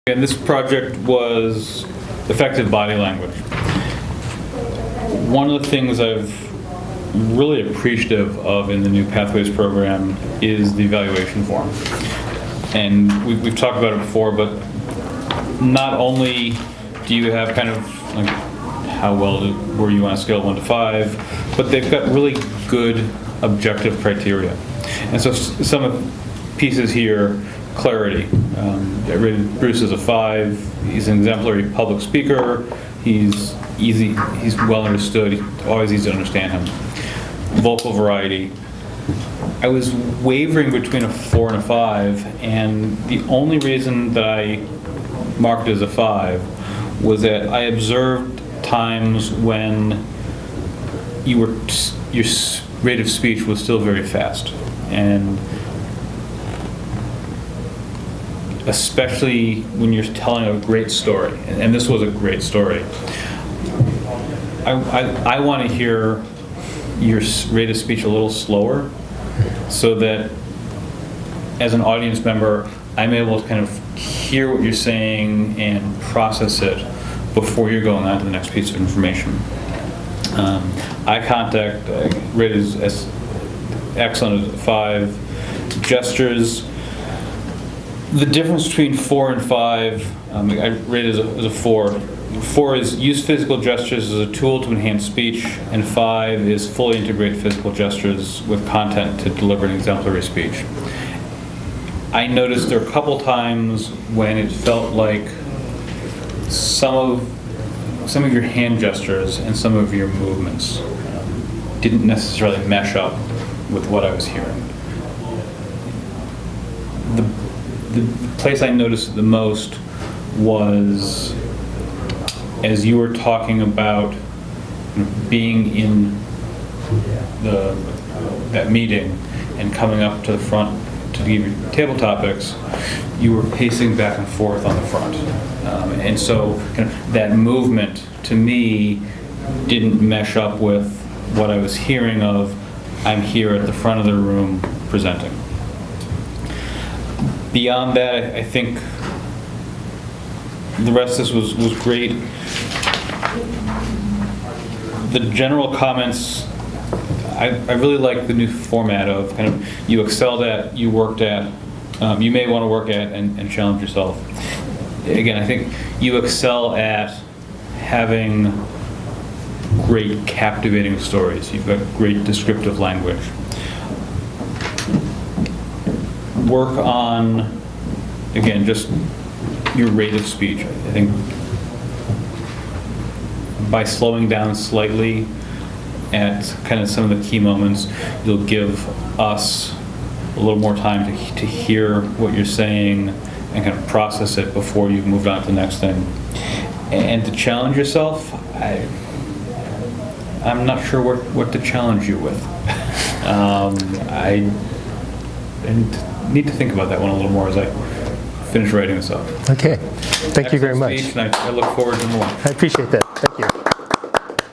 And this project was effective body language. One of the things I've really appreciative of in the new Pathways program is the evaluation form. And we've talked about it before, but not only do you have kind of like how well were you on a scale of 1 to 5, but they've got really good objective criteria. And so some of the pieces here, clarity. I rated Bruce as a 5. He's an exemplary public speaker. He's easy. He's well understood. It's always easy to understand him. Vocal variety. I was wavering between a 4 and a 5, and the only reason that I marked it as a 5 was that I observed times when your rate of speech was still very fast, and especially when you're telling a great story, and this was a great story. I want to hear your rate of speech a little slower, so that as an audience member, I'm able to kind of hear what you're saying and process it before you're going on to the next piece of information. Eye contact, rated as excellent as a 5. Gestures. The difference between 4 and 5, I rated as a 4. 4 is use physical gestures as a tool to enhance speech, and 5 is fully integrate physical gestures with content to deliver an exemplary speech. I noticed there were a couple times when it felt like some of your hand gestures and some of your movements didn't necessarily mesh up with what I was hearing. The place I noticed it the most was as you were talking about being in that meeting and coming up to the front to give your table topics, you were pacing back and forth on the front. And so kind of that movement to me didn't mesh up with what I was hearing of I'm here at the front of the room presenting. Beyond that, I think the rest of this was great. The general comments, I really like the new format of kind of you excelled at, you worked at, you may want to work at and challenge yourself. Again, I think you excel at having great captivating stories. You've got great descriptive language. Work on, again, just your rate of speech. I think by slowing down slightly at kind of some of the key moments, you'll give us a little more time to hear what you're saying and kind of process it before you've moved on to the next thing. And to challenge yourself, I'm not sure what to challenge you with. I need to think about that one a little more as I finish writing this up. Okay, thank you very much. Speech, and I look forward to more. I appreciate that. Thank you.